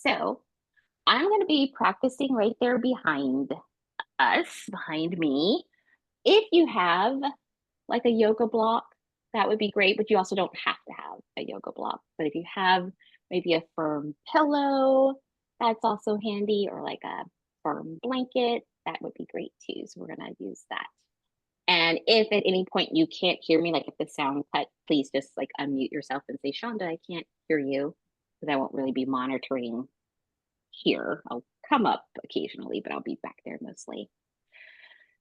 So I'm going to be practicing right there behind behind me. If you have like a yoga block, that would be great, but you also don't have to have a yoga block. But if you have maybe a firm pillow, that's also handy, or like a firm blanket, that would be great too. So we're going to use that. And if at any point you can't hear me, like if the sound cut, please just like unmute yourself and say, Shonda, I can't hear you, because I won't really be monitoring here. I'll come up occasionally, but I'll be back there mostly.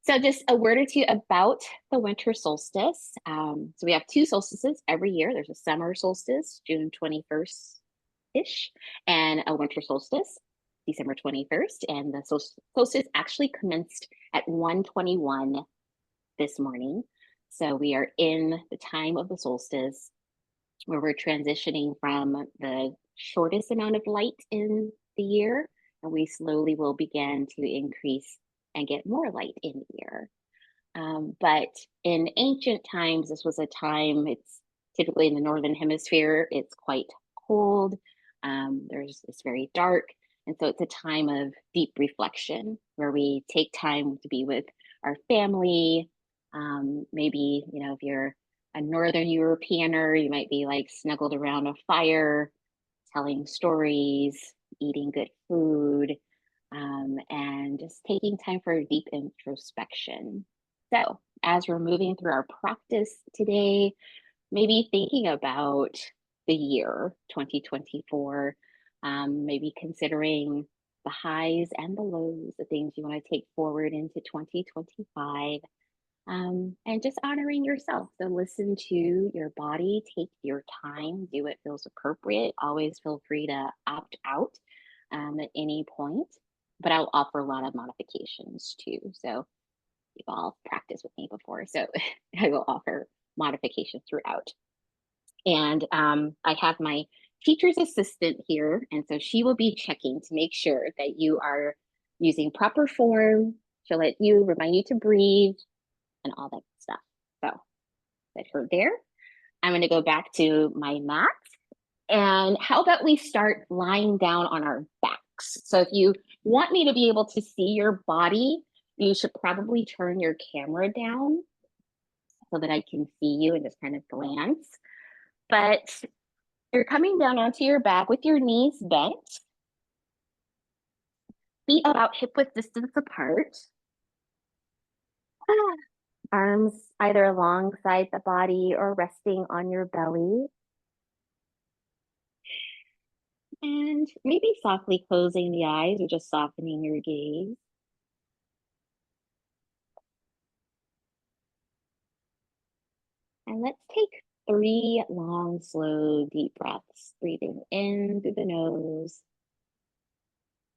So just a word or two about the winter solstice. So we have two solstices every year. There's a summer solstice, June 21st-ish, and a winter solstice, December 21st. And the solstice actually commenced at 1:21 this morning. So we are in the time of the solstice where we're transitioning from the shortest amount of light in the year, and we slowly will begin to increase and get more light in the year. But in ancient times, this was a time, it's typically in the northern hemisphere, it's quite cold. It's very dark. And so it's a time of deep reflection where we take time to be with our family. Maybe, if you're a Northern Europeaner, you might be like snuggled around a fire, telling stories, eating good food, and just taking time for a deep introspection. So, as we're moving through our practice today, maybe thinking about the year 2024, maybe considering the highs and the lows, the things you want to take forward into 2025, and just honoring yourself. So listen to your body, take your time, do what feels appropriate. Always feel free to opt out at any point, but I'll offer a lot of modifications too. So you've all practiced with me before, so I will offer modifications throughout. And I have my teacher's assistant here, and so she will be checking to make sure that you are using proper form. She'll remind you to breathe and all that stuff. So set her there. I'm going to go back to my mat. And how about we start lying down on our backs? So if you want me to be able to see your body, you should probably turn your camera down so that I can see you and just kind of glance. But you're coming down onto your back with your knees bent, feet about hip width distance apart. Arms either alongside the body or resting on your belly. And maybe softly closing the eyes or just softening your gaze. And let's take 3 long, slow, deep breaths, breathing in through the nose.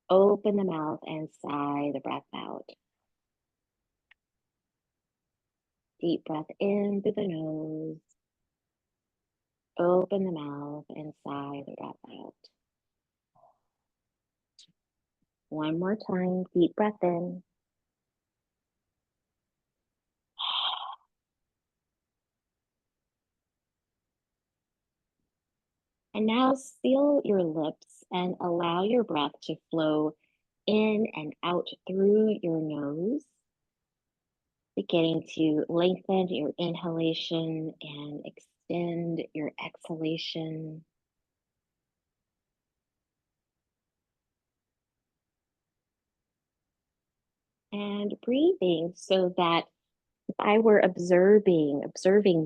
Open the mouth and sigh the breath out. Deep breath in through the nose. Open the mouth and sigh the breath out. One more time, deep breath in. And now seal your lips and allow your breath to flow in and out through your nose, beginning to lengthen your inhalation and extend your exhalation. And breathing so that if I were observing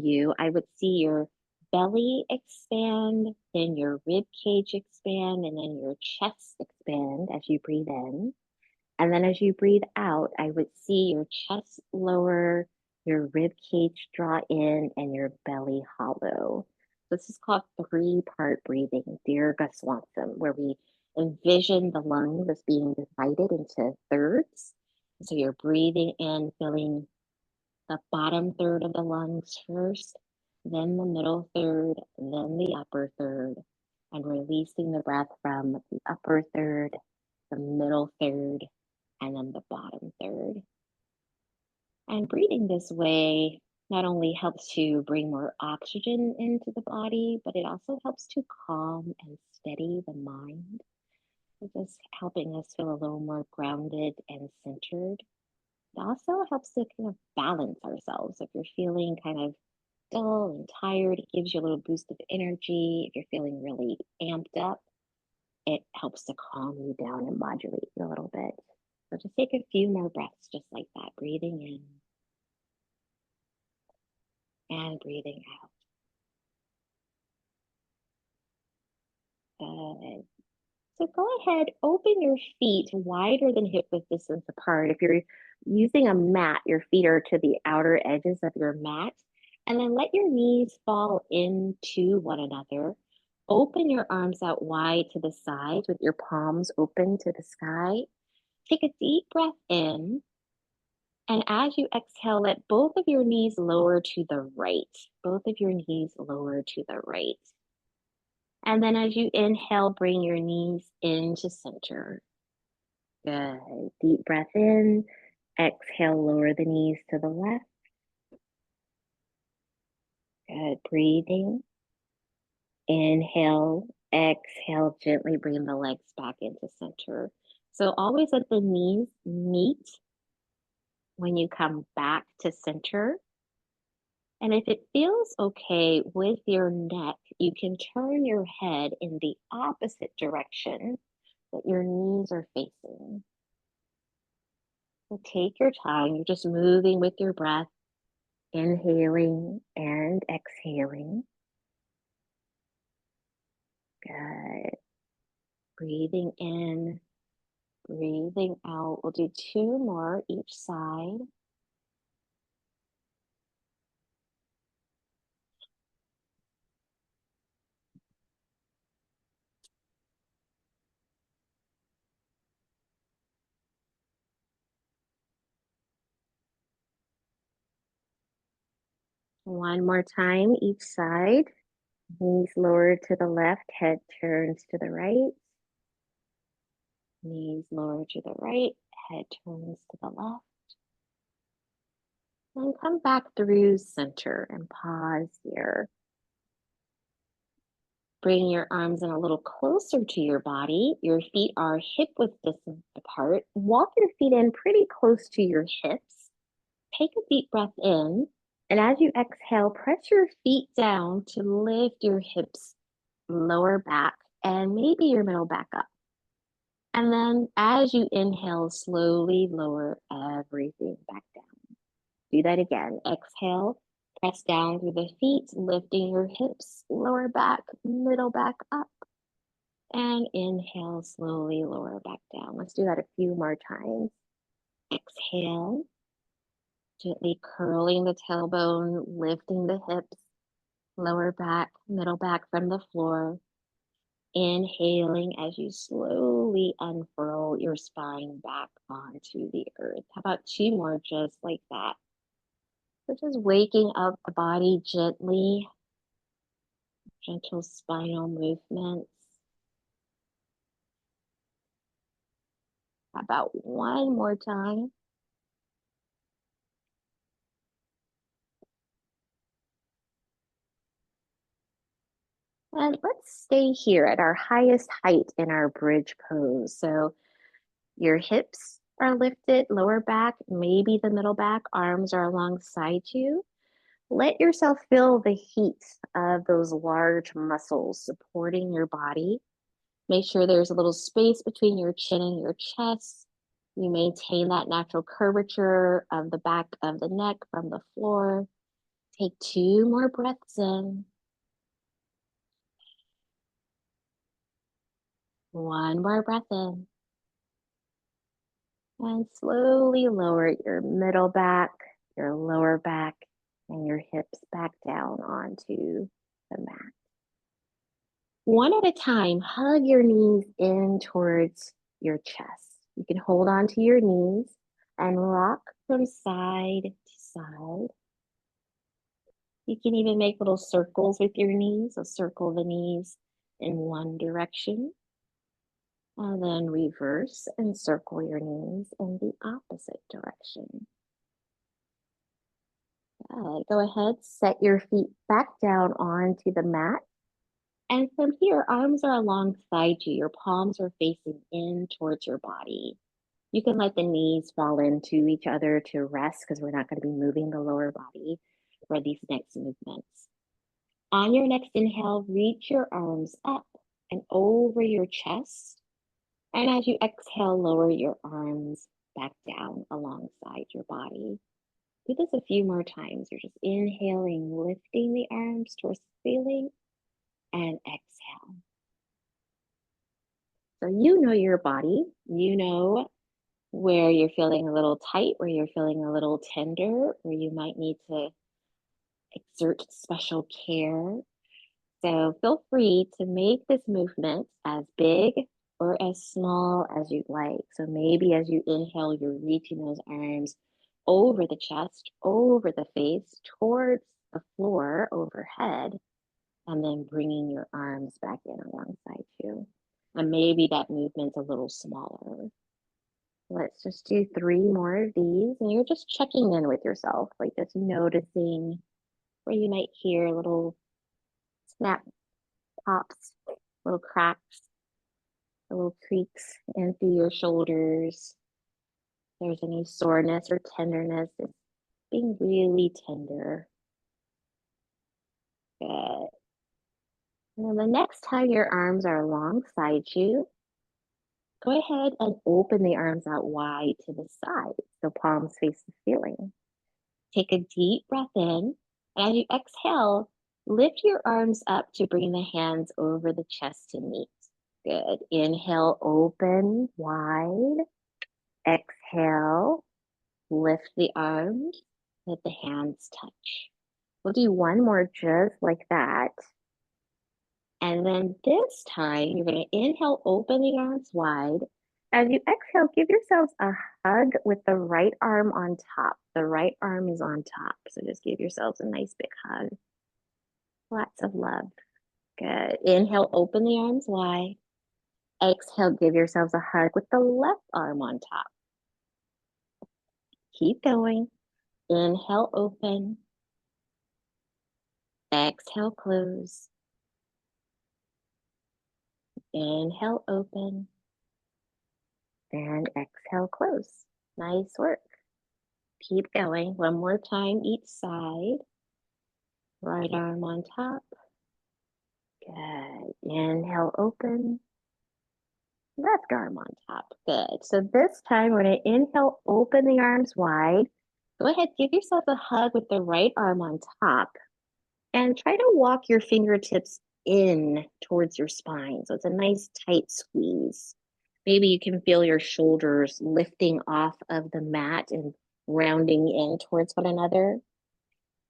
you, I would see your belly expand, then your rib cage expand, and then your chest expand as you breathe in. And then as you breathe out, I would see your chest lower, your rib cage draw in, and your belly hollow. This is called 3-part breathing, Dirga Swansam, where we envision the lungs as being divided into thirds. So you're breathing in, filling the bottom third of the lungs first, then the middle third, then the upper third, and releasing the breath from the upper third, the middle third, and then the bottom third. And breathing this way not only helps to bring more oxygen into the body, but it also helps to calm and steady the mind. Just helping us feel a little more grounded and centered. It also helps to kind of balance ourselves. If you're feeling kind of dull and tired, it gives you a little boost of energy. If you're feeling really amped up, it helps to calm you down and modulate you a little bit. So just take a few more breaths, just like that, breathing in and breathing out. Good. So go ahead, open your feet wider than hip width distance apart. If you're using a mat, your feet are to the outer edges of your mat. And then let your knees fall into one another. Open your arms out wide to the sides with your palms open to the sky. Take a deep breath in. And as you exhale, let both of your knees lower to the right. Both of your knees lower to the right. And then as you inhale, bring your knees into center. Good. Deep breath in. Exhale, lower the knees to the left. Good. Breathing. Inhale. Exhale, gently bring the legs back into center. So always let the knees meet when you come back to center. And if it feels okay with your neck, you can turn your head in the opposite direction that your knees are facing. So take your time. You're just moving with your breath, inhaling and exhaling. Good. Breathing in, breathing out. We'll do two more each side. One more time each side. Knees lowered to the left, head turns to the right. Knees lower to the right, head turns to the left. And come back through center and pause here. Bring your arms in a little closer to your body. Your feet are hip width distance apart. Walk your feet in pretty close to your hips. Take a deep breath in. And as you exhale, press your feet down to lift your hips, lower back, and maybe your middle back up. And then as you inhale, slowly lower everything back down. Do that again. Exhale, press down through the feet, lifting your hips, lower back, middle back up. And inhale, slowly lower back down. Let's do that a few more times. Exhale, gently curling the tailbone, lifting the hips, lower back, middle back from the floor. Inhaling as you slowly unfurl your spine back onto the earth. How about two more just like that? So just waking up the body gently, gentle spinal movements. How about one more time? And let's stay here at our highest height in our bridge pose. So your hips are lifted, lower back, maybe the middle back, arms are alongside you. Let yourself feel the heat of those large muscles supporting your body. Make sure there's a little space between your chin and your chest. You maintain that natural curvature of the back of the neck from the floor. Take two more breaths in. One more breath in. And slowly lower your middle back, your lower back, and your hips back down onto the mat. One at a time, hug your knees in towards your chest. You can hold on to your knees and rock from side to side. You can even make little circles with your knees. So circle the knees in one direction. And then reverse and circle your knees in the opposite direction. Good. Go ahead, set your feet back down onto the mat And from here, arms are alongside you. Your palms are facing in towards your body. You can let the knees fall into each other to rest because we're not going to be moving the lower body for these next movements. On your next inhale, reach your arms up and over your chest. And as you exhale, lower your arms back down alongside your body. Do this a few more times. You're just inhaling, lifting the arms towards the ceiling, and exhale. So you know your body. You know where you're feeling a little tight, where you're feeling a little tender, where you might need to exert special care. So feel free to make this movement as big or as small as you'd like. So maybe as you inhale, you're reaching those arms over the chest, over the face, towards the floor overhead, and then bringing your arms back in alongside you. And maybe that movement's a little smaller. Let's just do 3 more of these. And you're just checking in with yourself, like just noticing where you might hear little snap pops, little cracks, little creaks in through your shoulders. If there's any soreness or tenderness, it's being really tender. Good. And then the next time your arms are alongside you, go ahead and open the arms out wide to the side so palms face the ceiling. Take a deep breath in, and as you exhale, lift your arms up to bring the hands over the chest to meet. Good. Inhale, open wide. Exhale, lift the arms, let the hands touch. We'll do one more just like that. And then this time, you're going to inhale, open the arms wide. As you exhale, give yourselves a hug with the right arm on top. The right arm is on top. So just give yourselves a nice big hug. Lots of love. Good. Inhale, open the arms wide. Exhale, give yourselves a hug with the left arm on top. Keep going. Inhale, open. Exhale, close. Inhale, open. And exhale, close. Nice work. Keep going. One more time each side. Right arm on top. Good. Inhale, open. Left arm on top. Good. So this time we're going to inhale, open the arms wide. Go ahead, give yourself a hug with the right arm on top. And try to walk your fingertips in towards your spine. So it's a nice tight squeeze. Maybe you can feel your shoulders lifting off of the mat and rounding in towards one another.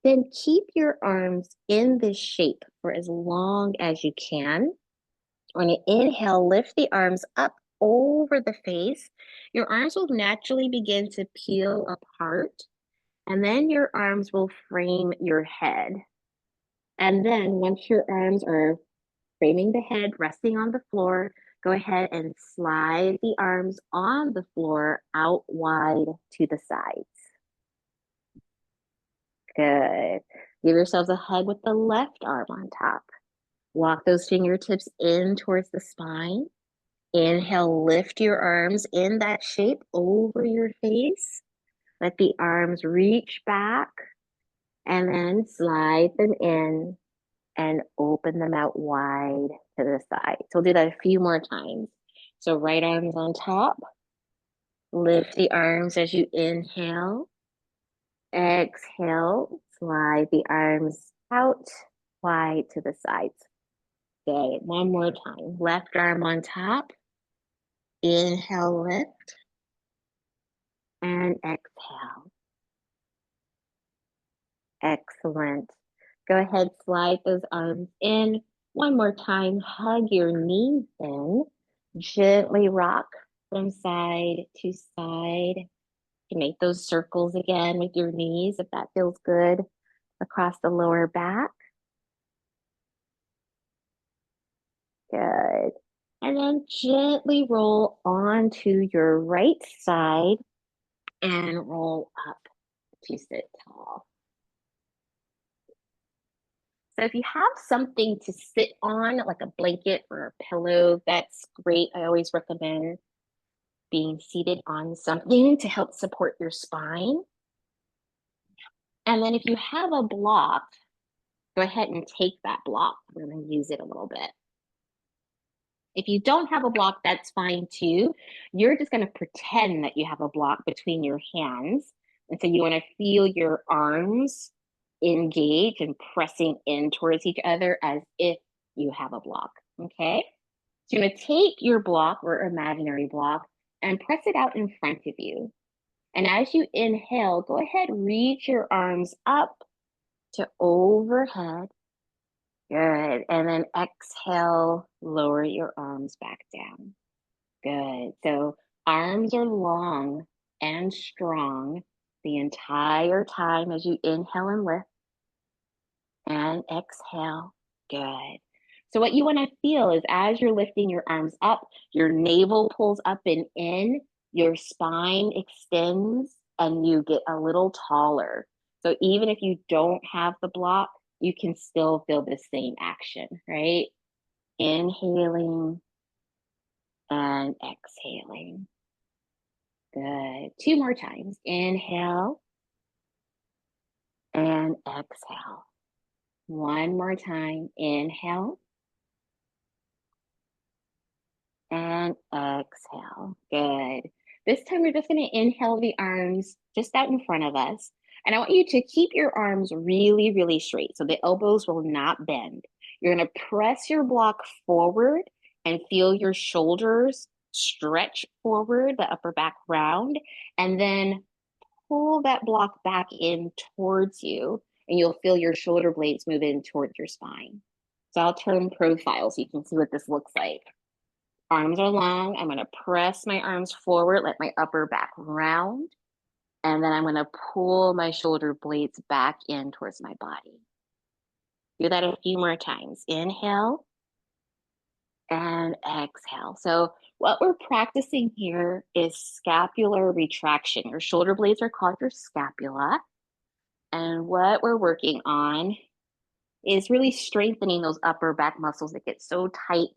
Then keep your arms in this shape for as long as you can. On an inhale, lift the arms up over the face. Your arms will naturally begin to peel apart, and then your arms will frame your head. And then once your arms are framing the head, resting on the floor, go ahead and slide the arms on the floor out wide to the sides. Good. Give yourselves a hug with the left arm on top. Walk those fingertips in towards the spine. Inhale, lift your arms in that shape over your face. Let the arms reach back and then slide them in and open them out wide to the side. So we'll do that a few more times. So right arms on top. Lift the arms as you inhale. Exhale, slide the arms out wide to the sides. Good. One more time. Left arm on top. Inhale, lift. And exhale. Excellent. Go ahead, slide those arms in. One more time, hug your knees in. Gently rock from side to side. You can make those circles again with your knees if that feels good across the lower back. Good. And then gently roll onto your right side and roll up to sit tall. So if you have something to sit on, like a blanket or a pillow, that's great. I always recommend being seated on something to help support your spine. And then if you have a block, go ahead and take that block. We're going to use it a little bit. If you don't have a block, that's fine too. You're just going to pretend that you have a block between your hands. And so you want to feel your arms engage and pressing in towards each other as if you have a block. Okay. So you're going to take your block or imaginary block and press it out in front of you. And as you inhale, go ahead, reach your arms up to overhead. Good. And then exhale, lower your arms back down. Good. So arms are long and strong the entire time as you inhale and lift and exhale. Good. So what you want to feel is as you're lifting your arms up, your navel pulls up and in, your spine extends, and you get a little taller. So even if you don't have the block, you can still feel the same action, right? Inhaling and exhaling. Good. Two more times. Inhale and exhale. One more time. Inhale and exhale. Good. This time we're just going to inhale the arms just out in front of us. And I want you to keep your arms really, really straight so the elbows will not bend. You're going to press your block forward and feel your shoulders stretch forward, the upper back round, and then pull that block back in towards you, and you'll feel your shoulder blades move in towards your spine. So I'll turn profile so you can see what this looks like. Arms are long. I'm going to press my arms forward, let my upper back round, and then I'm going to pull my shoulder blades back in towards my body. Do that a few more times. Inhale and exhale. So what we're practicing here is scapular retraction. Your shoulder blades are called your scapula. And what we're working on is really strengthening those upper back muscles that get so tight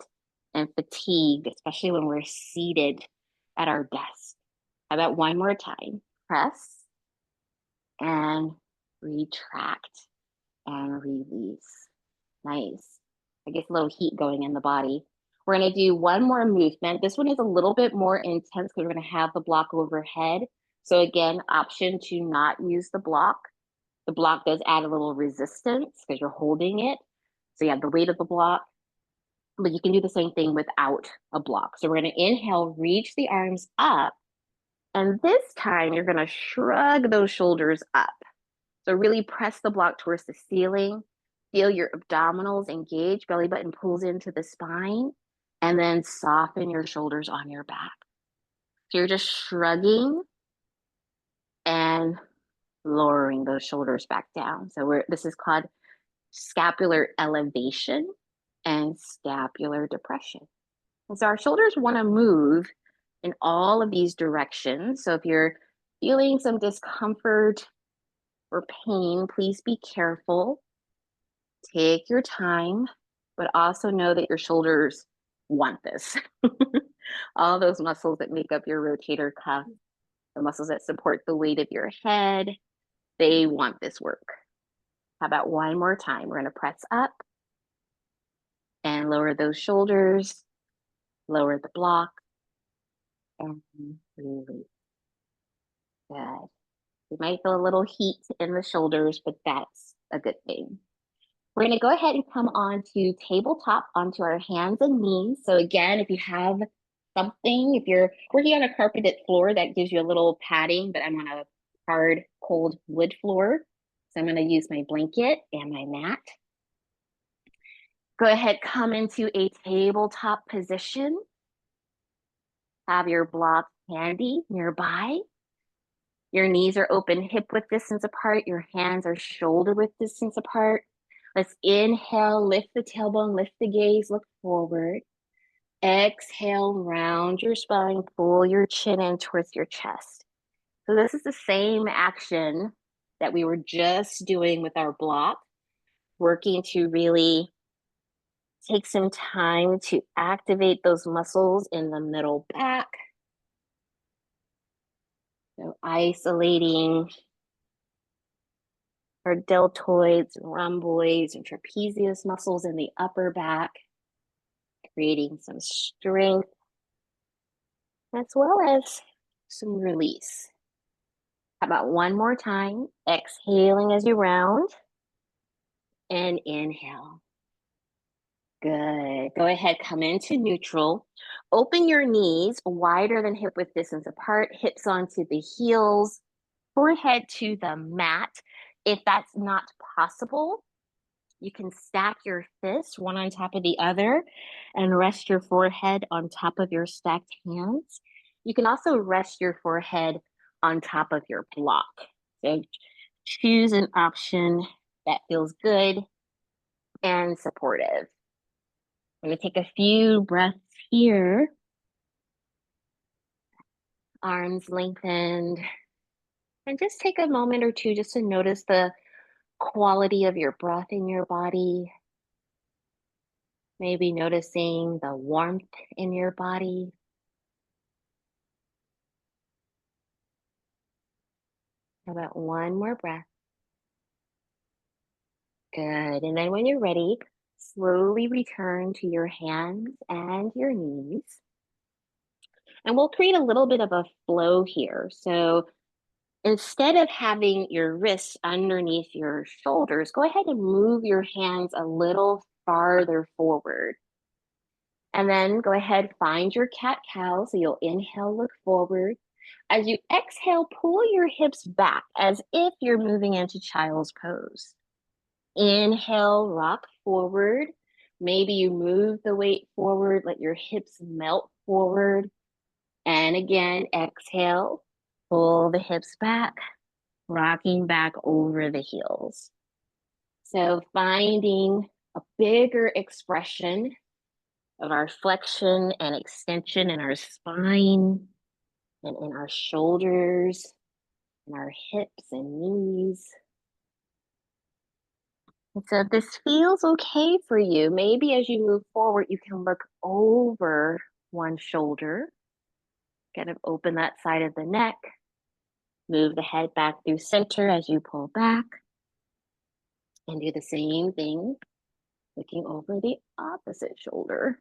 and fatigued, especially when we're seated at our desk. How about one more time? Press and retract and release. Nice. I get a little heat going in the body. We're going to do one more movement. This one is a little bit more intense because we're going to have the block overhead. So again, option to not use the block. The block does add a little resistance because you're holding it. So you have the weight of the block, but you can do the same thing without a block. So we're going to inhale, reach the arms up. And this time you're going to shrug those shoulders up. So really press the block towards the ceiling. Feel your abdominals engage, belly button pulls into the spine, and then soften your shoulders on your back. So you're just shrugging and lowering those shoulders back down. So this is called scapular elevation and scapular depression. And so our shoulders want to move in all of these directions. So if you're feeling some discomfort or pain, please be careful. Take your time, but also know that your shoulders want this. All those muscles that make up your rotator cuff, the muscles that support the weight of your head, they want this work. How about one more time? We're going to press up and lower those shoulders, lower the block, and release. Good. You might feel a little heat in the shoulders, but that's a good thing. We're going to go ahead and come on to tabletop, onto our hands and knees. So again, if you have something, if you're working on a carpeted floor, that gives you a little padding, but I'm on a hard, cold wood floor. So I'm going to use my blanket and my mat. Go ahead, come into a tabletop position. Have your block handy nearby. Your knees are open hip width distance apart. Your hands are shoulder width distance apart. Let's inhale, lift the tailbone, lift the gaze, look forward. Exhale, round your spine, pull your chin in towards your chest. So this is the same action that we were just doing with our block, working to really take some time to activate those muscles in the middle back. So isolating our deltoids, rhomboids, and trapezius muscles in the upper back, creating some strength as well as some release. How about one more time? Exhaling as you round and inhale. Good. Go ahead, come into neutral. Open your knees wider than hip width distance apart, hips onto the heels, forehead to the mat. If that's not possible, you can stack your fists one on top of the other and rest your forehead on top of your stacked hands. You can also rest your forehead on top of your block. So choose an option that feels good and supportive. I'm going to take a few breaths here. Arms lengthened. And just take a moment or two just to notice the quality of your breath in your body. Maybe noticing the warmth in your body. How about one more breath? Good. And then when you're ready, slowly return to your hands and your knees. And we'll create a little bit of a flow here. So instead of having your wrists underneath your shoulders, go ahead and move your hands a little farther forward. And then go ahead, find your cat-cow. So you'll inhale, look forward. As you exhale, pull your hips back as if you're moving into child's pose. Inhale, rock forward. Maybe you move the weight forward, let your hips melt forward. And again, exhale, pull the hips back, rocking back over the heels. So finding a bigger expression of our flexion and extension in our spine and in our shoulders and our hips and knees. And so if this feels okay for you, maybe as you move forward, you can look over one shoulder, kind of open that side of the neck, move the head back through center as you pull back, and do the same thing, looking over the opposite shoulder.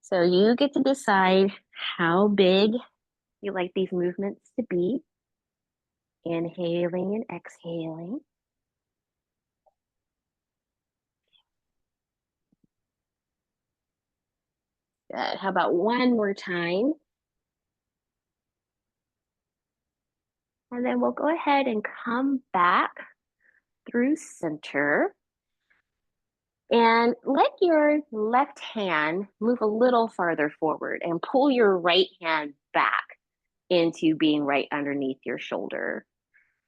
So you get to decide how big you like these movements to be. Inhaling and exhaling. Good. How about one more time? And then we'll go ahead and come back through center. And let your left hand move a little farther forward and pull your right hand back into being right underneath your shoulder.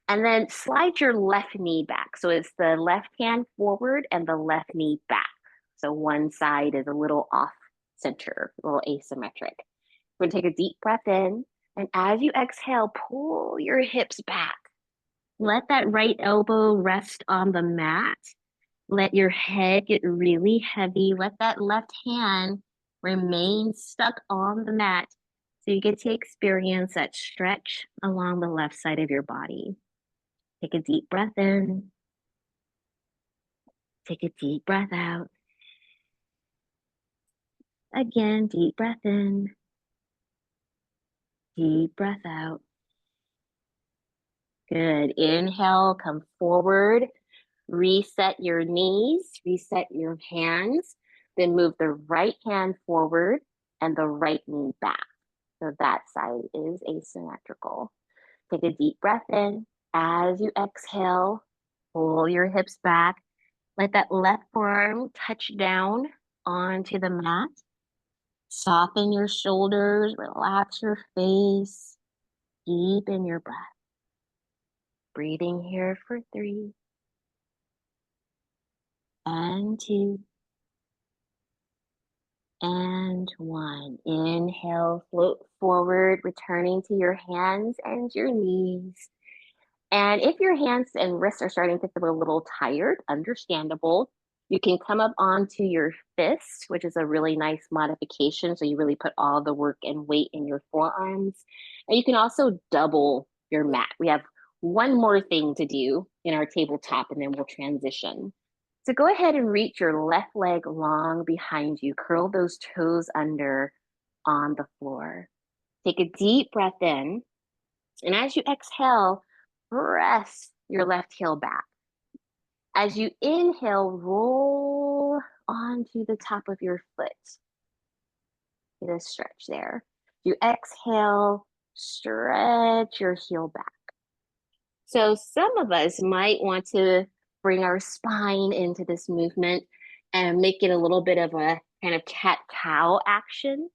And then slide your left knee back. So it's the left hand forward and the left knee back. So one side is a little off center, a little asymmetric. We're gonna take a deep breath in. And as you exhale, pull your hips back. Let that right elbow rest on the mat. Let your head get really heavy. Let that left hand remain stuck on the mat. So you get to experience that stretch along the left side of your body. Take a deep breath in. Take a deep breath out. Again, deep breath in. Deep breath out. Good. Inhale, come forward. Reset your knees, reset your hands, then move the right hand forward and the right knee back. So that side is asymmetrical. Take a deep breath in. As you exhale, pull your hips back. Let that left forearm touch down onto the mat. Soften your shoulders, relax your face, deepen your breath. Breathing here for 3 and 2 and 1. Inhale, float forward, returning to your hands and your knees. And if your hands and wrists are starting to feel a little tired, understandable, you can come up onto your fist, which is a really nice modification. So you really put all the work and weight in your forearms. And you can also double your mat. We have one more thing to do in our tabletop, and then we'll transition. So go ahead and reach your left leg long behind you. Curl those toes under on the floor. Take a deep breath in. And as you exhale, press your left heel back. As you inhale, roll onto the top of your foot. Get a stretch there. You exhale, stretch your heel back. So some of us might want to bring our spine into this movement and make it a little bit of a kind of cat-cow action.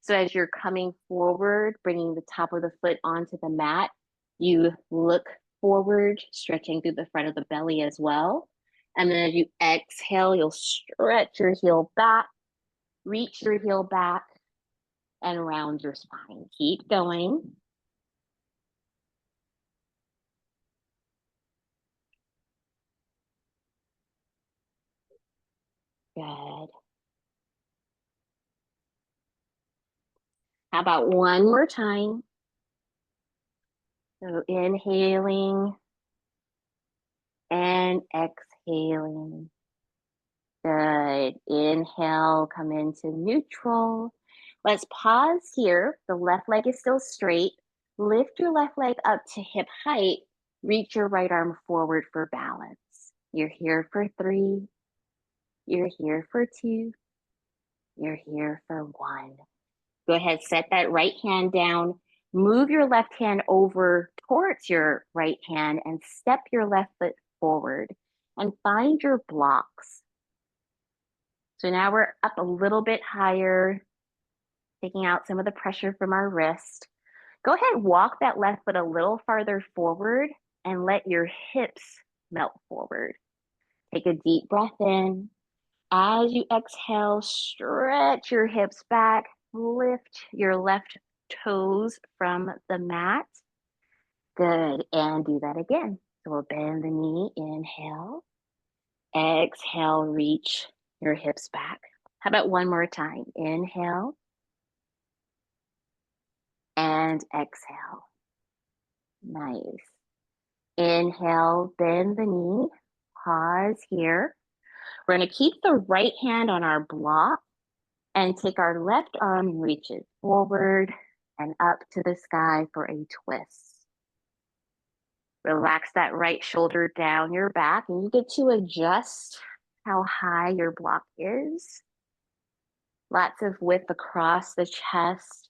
So as you're coming forward, bringing the top of the foot onto the mat, you look forward, stretching through the front of the belly as well. And then as you exhale, you'll stretch your heel back, reach your heel back, and round your spine. Keep going. Good. How about one more time? So inhaling and exhaling. Good. Inhale, come into neutral. Let's pause here. The left leg is still straight. Lift your left leg up to hip height. Reach your right arm forward for balance. You're here for 3. You're here for 2. You're here for 1. Go ahead, set that right hand down. Move your left hand over towards your right hand and step your left foot forward and find your blocks. So now we're up a little bit higher, taking out some of the pressure from our wrist. Go ahead, walk that left foot a little farther forward and let your hips melt forward. Take a deep breath in. As you exhale, stretch your hips back, lift your left toes from the mat. Good, and do that again. So we'll bend the knee, inhale. Exhale, reach your hips back. How about one more time? Inhale and exhale. Nice. Inhale, bend the knee, pause here. We're going to keep the right hand on our block and take our left arm, reach it forward and up to the sky for a twist. Relax that right shoulder down your back, and you get to adjust how high your block is. Lots of width across the chest,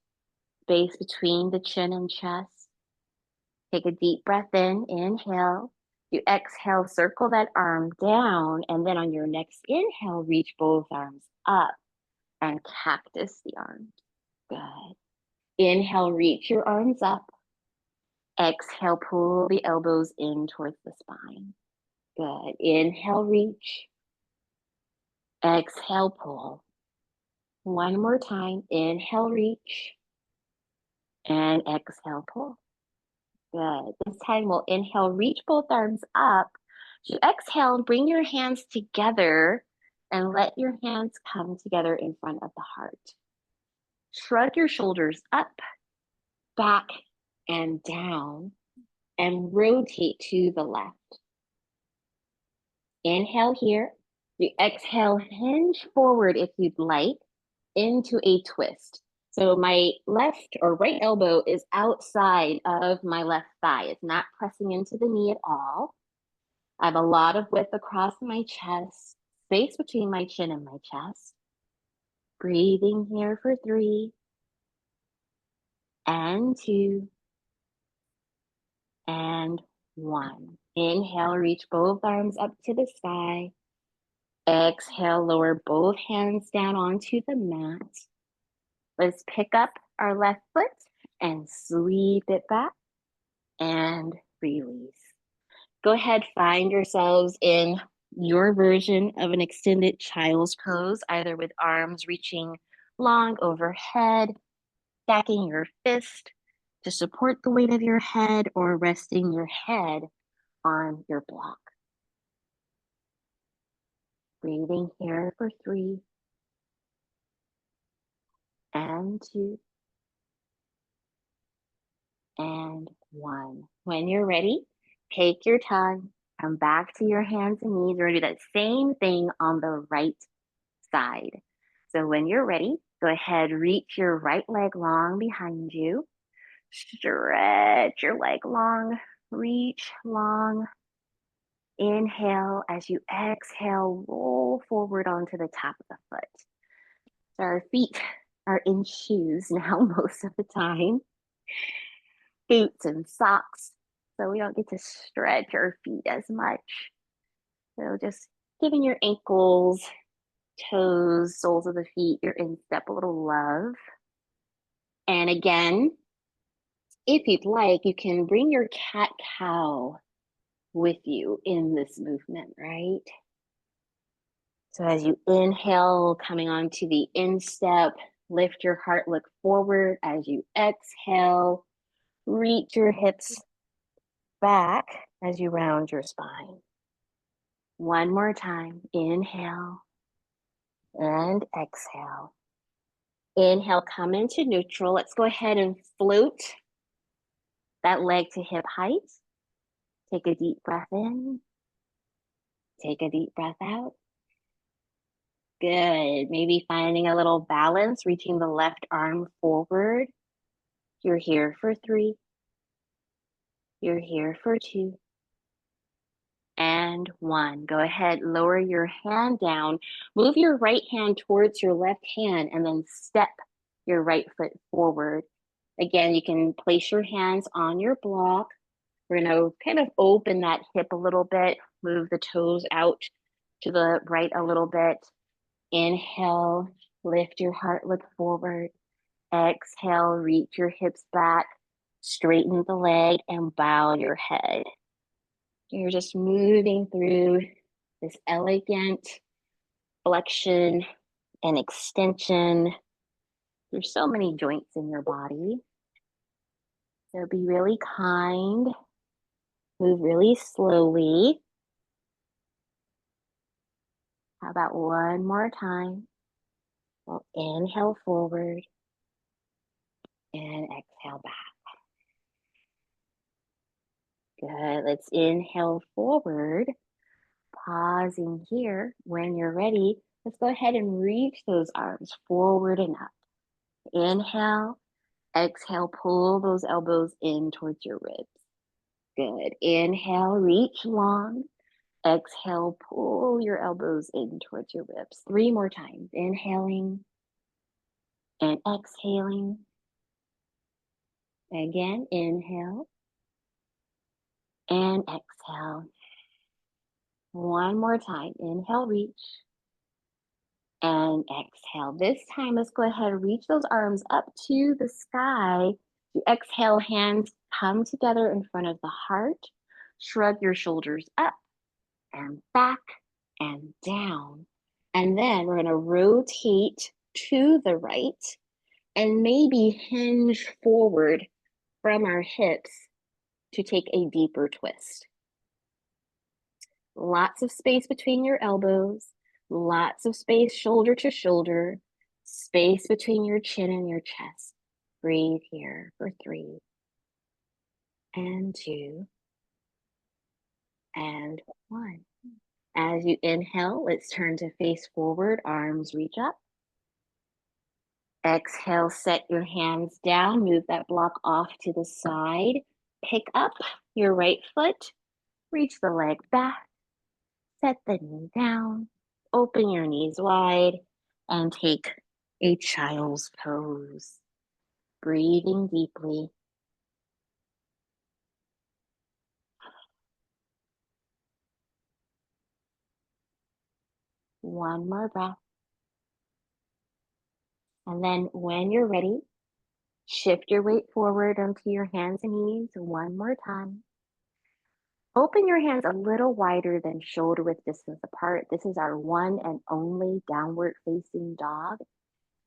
space between the chin and chest. Take a deep breath in, inhale. You exhale, circle that arm down, and then on your next inhale, reach both arms up and cactus the arms. Good. Inhale, reach your arms up. Exhale, pull the elbows in towards the spine. Good. Inhale, reach. Exhale, pull. One more time. Inhale, reach. And exhale, pull. Good. This time we'll inhale, reach both arms up. So exhale, bring your hands together and let your hands come together in front of the heart. Shrug your shoulders up, back, and down, and rotate to the left. Inhale here. You exhale, hinge forward if you'd like into a twist. So my left or right elbow is outside of my left thigh. It's not pressing into the knee at all. I have a lot of width across my chest, space between my chin and my chest. Breathing here for 3 and 2 and 1. Inhale, reach both arms up to the sky. Exhale, lower both hands down onto the mat. Let's pick up our left foot and sweep it back and release. Go ahead, find yourselves in your version of an extended child's pose, either with arms reaching long overhead, stacking your fist, to support the weight of your head or resting your head on your block. Breathing here for 3 and 2 and 1. When you're ready, take your time, come back to your hands and knees. We're going to do that same thing on the right side. So when you're ready, go ahead, reach your right leg long behind you. Stretch your leg long, reach long. Inhale. As you exhale, roll forward onto the top of the foot. So our feet are in shoes now most of the time, boots and socks. So we don't get to stretch our feet as much. So just giving your ankles, toes, soles of the feet, your instep a little love. And again, if you'd like, you can bring your cat-cow with you in this movement, right? So as you inhale, coming onto the instep, lift your heart, look forward. As you exhale, reach your hips back as you round your spine. One more time, inhale and exhale. Inhale, come into neutral. Let's go ahead and float that leg to hip height. Take a deep breath in. Take a deep breath out. Good. Maybe finding a little balance, reaching the left arm forward. You're here for 3. You're here for 2. And 1. Go ahead, lower your hand down. Move your right hand towards your left hand and then step your right foot forward. Again, you can place your hands on your block. We're going to kind of open that hip a little bit, move the toes out to the right a little bit. Inhale, lift your heart, look forward. Exhale, reach your hips back, straighten the leg, and bow your head. You're just moving through this elegant flexion and extension. There's so many joints in your body. So be really kind. Move really slowly. How about one more time? We'll inhale forward and exhale back. Good. Let's inhale forward. Pausing here. When you're ready, let's go ahead and reach those arms forward and up. Inhale. Exhale, pull those elbows in towards your ribs. Good. Inhale, reach long. Exhale, pull your elbows in towards your ribs. 3 more times. Inhaling and exhaling. Again, inhale and exhale. One more time. Inhale, reach and exhale. This time, let's go ahead and reach those arms up to the sky. You exhale, hands come together in front of the heart. Shrug your shoulders up and back and down. And then we're going to rotate to the right and maybe hinge forward from our hips to take a deeper twist. Lots of space between your elbows, lots of space shoulder to shoulder, space between your chin and your chest. Breathe here for 3 and 2 and 1. As you inhale, let's turn to face forward, arms reach up. Exhale, set your hands down, move that block off to the side. Pick up your right foot, reach the leg back, set the knee down, open your knees wide, and take a child's pose. Breathing deeply. One more breath. And then when you're ready, shift your weight forward onto your hands and knees one more time. Open your hands a little wider than shoulder width distance apart. This is our one and only downward facing dog.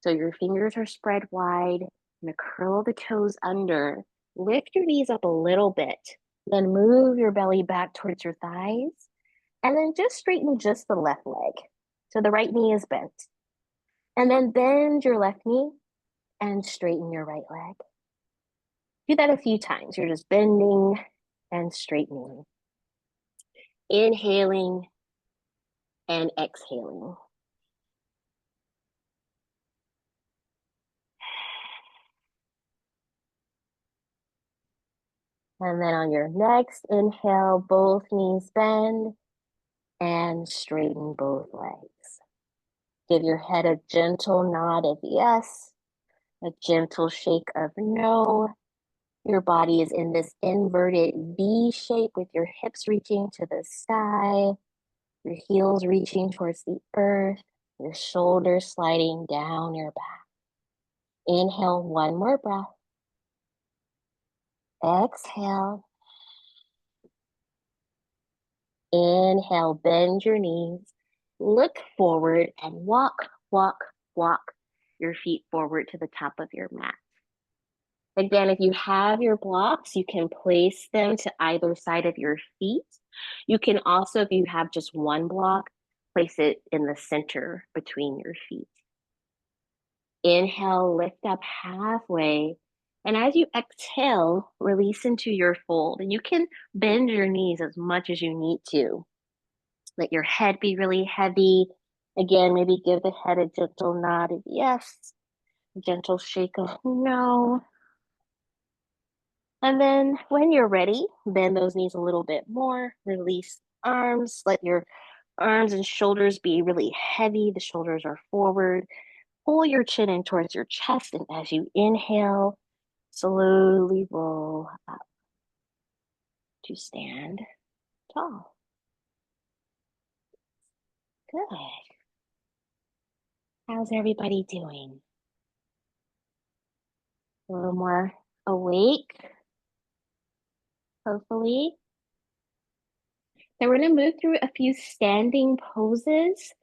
So your fingers are spread wide. You're gonna curl the toes under Lift your knees up a little bit. Then move your belly back towards your thighs. And then just straighten just the left leg. So the right knee is bent. And then bend your left knee and straighten your right leg. Do that a few times. You're just bending and straightening. Inhaling and exhaling. And then on your next inhale, both knees bend and straighten both legs. Give your head a gentle nod of yes, a gentle shake of no. Your body is in this inverted V shape with your hips reaching to the sky, your heels reaching towards the earth, your shoulders sliding down your back. Inhale, one more breath. Exhale. Inhale, bend your knees, look forward and walk, walk, walk your feet forward to the top of your mat. Again, if you have your blocks, you can place them to either side of your feet. You can also, if you have just one block, place it in the center between your feet. Inhale, lift up halfway. And as you exhale, release into your fold. And you can bend your knees as much as you need to. Let your head be really heavy. Again, maybe give the head a gentle nod of yes, a gentle shake of no. And then when you're ready, bend those knees a little bit more, release arms, let your arms and shoulders be really heavy. The shoulders are forward. Pull your chin in towards your chest. And as you inhale, slowly roll up to stand tall. Good. How's everybody doing? A little more awake, hopefully. So we're going to move through a few standing poses.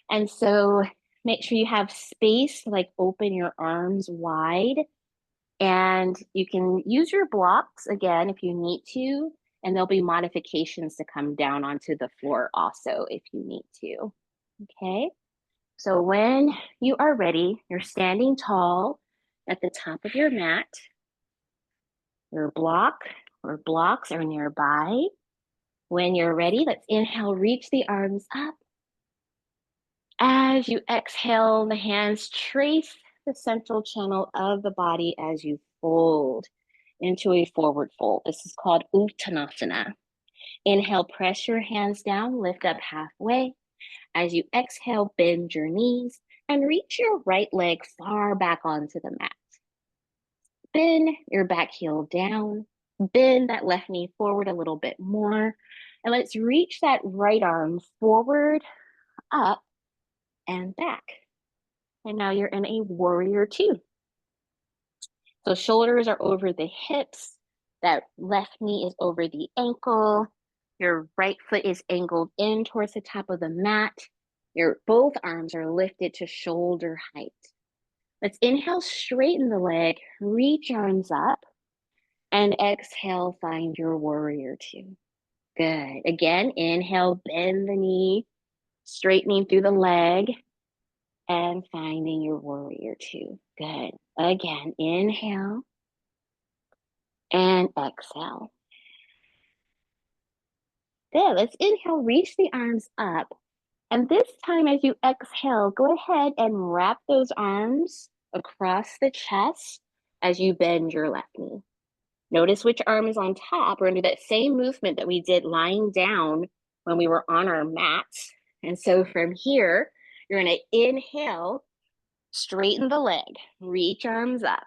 And so make sure you have space to like open your arms wide. And you can use your blocks again if you need to. And there'll be modifications to come down onto the floor also if you need to. Okay. So when you are ready, you're standing tall at the top of your mat. Your block or blocks are nearby. When you're ready, let's inhale, reach the arms up. As you exhale, the hands trace the central channel of the body as you fold into a forward fold. This is called Uttanasana. Inhale, press your hands down, lift up halfway. As you exhale, bend your knees and reach your right leg far back onto the mat. Bend your back heel down, bend that left knee forward a little bit more. And let's reach that right arm forward, up, and back. And now you're in a warrior two. So shoulders are over the hips. That left knee is over the ankle. Your right foot is angled in towards the top of the mat. Your both arms are lifted to shoulder height. Let's inhale, straighten the leg, reach arms up, and exhale, find your warrior two. Good. Again, inhale, bend the knee, straightening through the leg, and finding your warrior two. Good. Again, inhale and exhale. Good. Let's inhale, reach the arms up. And this time, as you exhale, go ahead and wrap those arms across the chest as you bend your left knee. Notice which arm is on top. We're going to do that same movement that we did lying down when we were on our mats. And so from here, you're going to inhale, straighten the leg, reach arms up.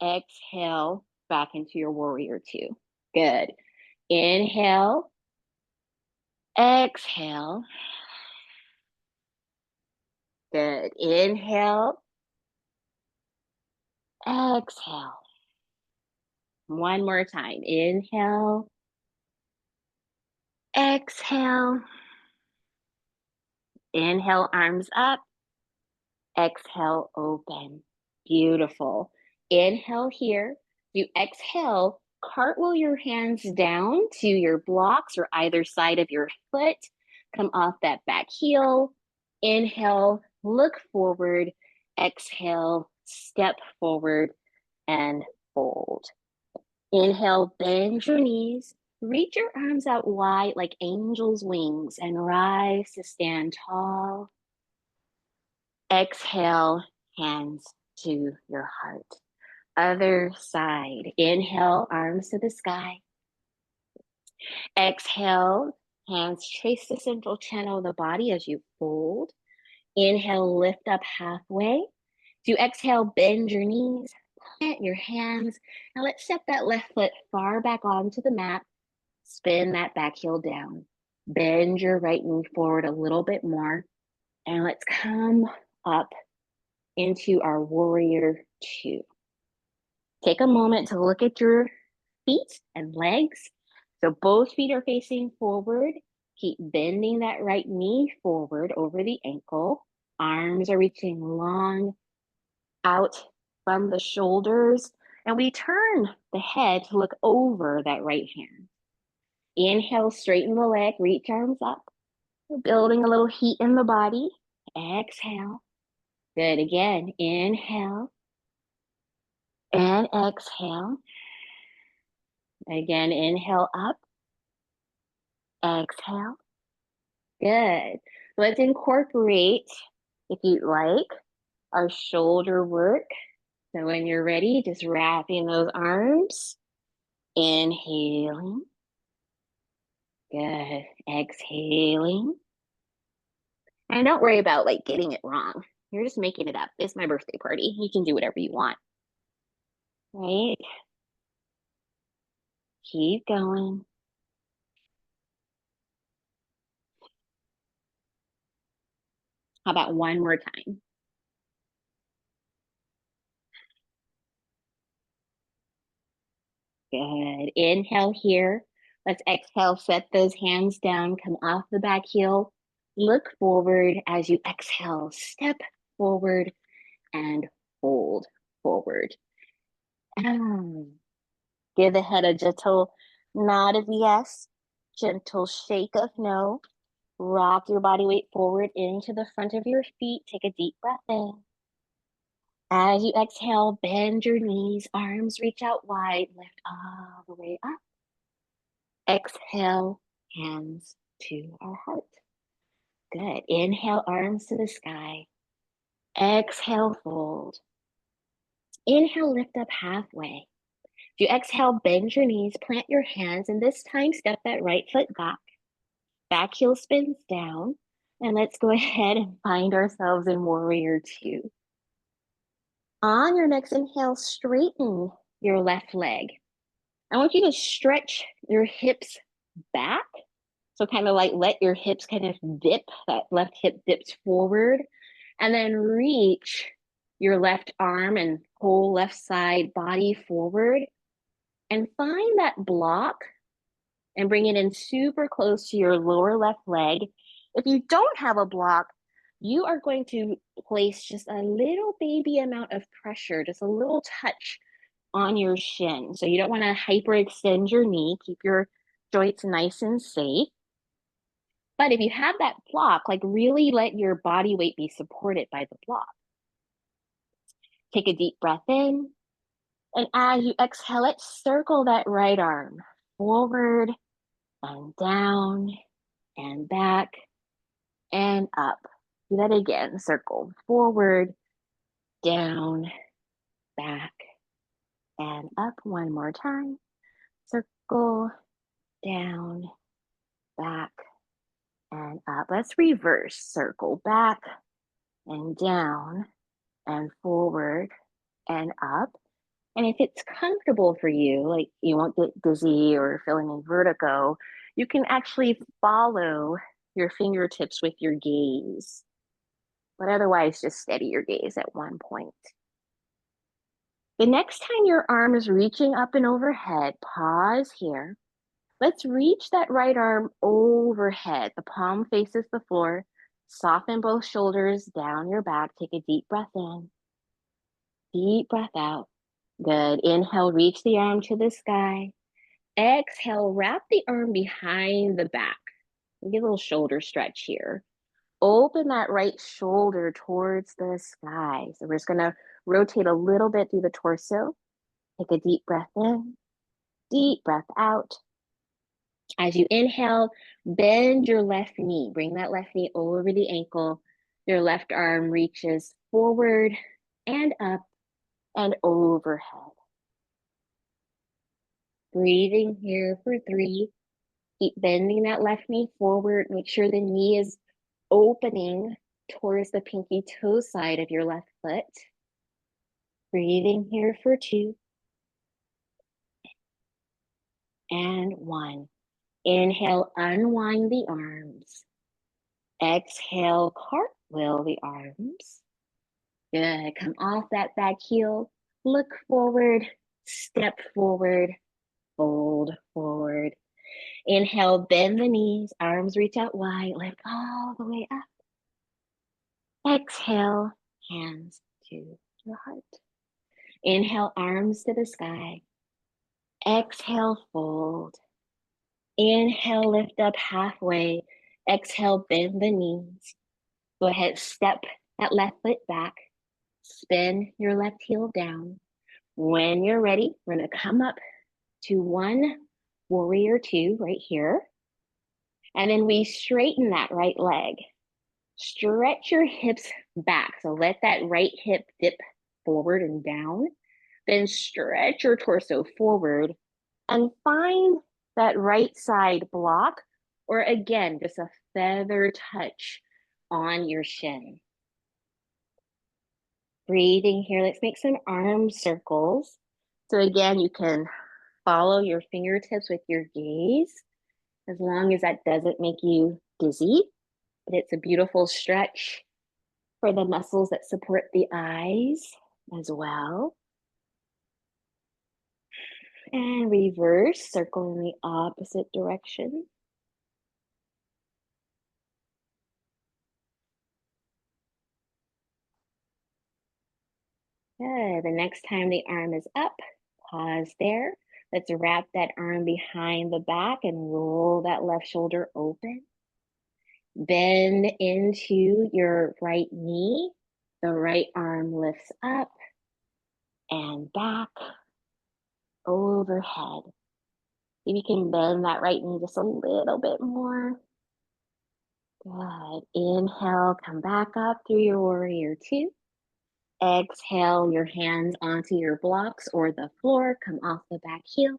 Exhale, back into your warrior two. Good. Inhale, exhale. Good. Inhale, exhale. One more time. Inhale, exhale. Inhale, arms up. Exhale, open. Beautiful. Inhale here. You exhale, cartwheel your hands down to your blocks or either side of your foot. Come off that back heel. Inhale, look forward. Exhale, step forward and fold. Inhale, bend your knees. Reach your arms out wide like angel's wings and rise to stand tall. Exhale, hands to your heart. Other side. Inhale, arms to the sky. Exhale, hands trace the central channel of the body as you fold. Inhale, lift up halfway. As you exhale, bend your knees, plant your hands. Now let's step that left foot far back onto the mat. Spin that back heel down. Bend your right knee forward a little bit more. And let's come up into our warrior two. Take a moment to look at your feet and legs. So both feet are facing forward. Keep bending that right knee forward over the ankle. Arms are reaching long out from the shoulders. And we turn the head to look over that right hand. Inhale, straighten the leg, reach arms up. We're building a little heat in the body. Exhale. Good. Again, inhale and exhale. Again, inhale up, exhale. Good. Let's incorporate, if you'd like, our shoulder work. So when you're ready, just wrapping those arms. Inhaling. Good. Exhaling. And don't worry about like getting it wrong. You're just making it up. It's my birthday party. You can do whatever you want. Right? Keep going. How about one more time? Good. Inhale here. Let's exhale, set those hands down, come off the back heel. Look forward as you exhale, step forward and fold forward. Give the head a gentle nod of yes, gentle shake of no. Rock your body weight forward into the front of your feet. Take a deep breath in. As you exhale, bend your knees, arms reach out wide, lift all the way up. Exhale, hands to our heart. Good. Inhale, arms to the sky. Exhale, fold. Inhale, lift up halfway. If you exhale, bend your knees, plant your hands, and this time step that right foot back. Back heel spins down. And let's go ahead and find ourselves in warrior two. On your next inhale, straighten your left leg. I want you to stretch your hips back. So kind of like let your hips kind of dip, that left hip dips forward, and then reach your left arm and whole left side body forward and find that block and bring it in super close to your lower left leg. If you don't have a block, you are going to place just a little baby amount of pressure, just a little touch on your shin. So you don't want to hyperextend your knee, keep your joints nice and safe. But if you have that block, like really let your body weight be supported by the block. Take a deep breath in. And as you exhale it, circle that right arm forward and down and back and up. Do that again. Circle forward, down, back, and up. One more time. Circle, down, back, and up. Let's reverse. Circle back and down and forward and up. And if it's comfortable for you, like you won't get dizzy or feeling in vertigo, you can actually follow your fingertips with your gaze. But otherwise, just steady your gaze at one point. The next time your arm is reaching up and overhead, pause here. Let's reach that right arm overhead. The palm faces the floor. Soften both shoulders down your back. Take a deep breath in. Deep breath out. Good. Inhale, reach the arm to the sky. Exhale, wrap the arm behind the back. Get a little shoulder stretch here. Open that right shoulder towards the sky. So we're just gonna rotate a little bit through the torso. Take a deep breath in, deep breath out. As you inhale, bend your left knee. Bring that left knee over the ankle. Your left arm reaches forward and up and overhead. Breathing here for 3. Keep bending that left knee forward. Make sure the knee is opening towards the pinky toe side of your left foot. Breathing here for 2. And 1. Inhale, unwind the arms. Exhale, cartwheel the arms. Good. Come off that back heel. Look forward, step forward, fold forward. Inhale, bend the knees, arms reach out wide, lift all the way up. Exhale, hands to your heart. Inhale, arms to the sky. Exhale, fold. Inhale, lift up halfway. Exhale, bend the knees. Go ahead, step that left foot back. Spin your left heel down. When you're ready, we're gonna come up to 1, warrior 2 right here. And then we straighten that right leg. Stretch your hips back. So let that right hip dip forward and down. Then stretch your torso forward and find that right side block, or again, just a feather touch on your shin. Breathing here, let's make some arm circles. So again, you can follow your fingertips with your gaze, as long as that doesn't make you dizzy. But it's a beautiful stretch for the muscles that support the eyes as well. And reverse, circle in the opposite direction. Good. The next time the arm is up, pause there. Let's wrap that arm behind the back and roll that left shoulder open. Bend into your right knee. The right arm lifts up and back, overhead. Maybe you can bend that right knee just a little bit more. Good. Inhale, come back up through your warrior 2. Exhale your hands onto your blocks or the floor. Come off the back heel.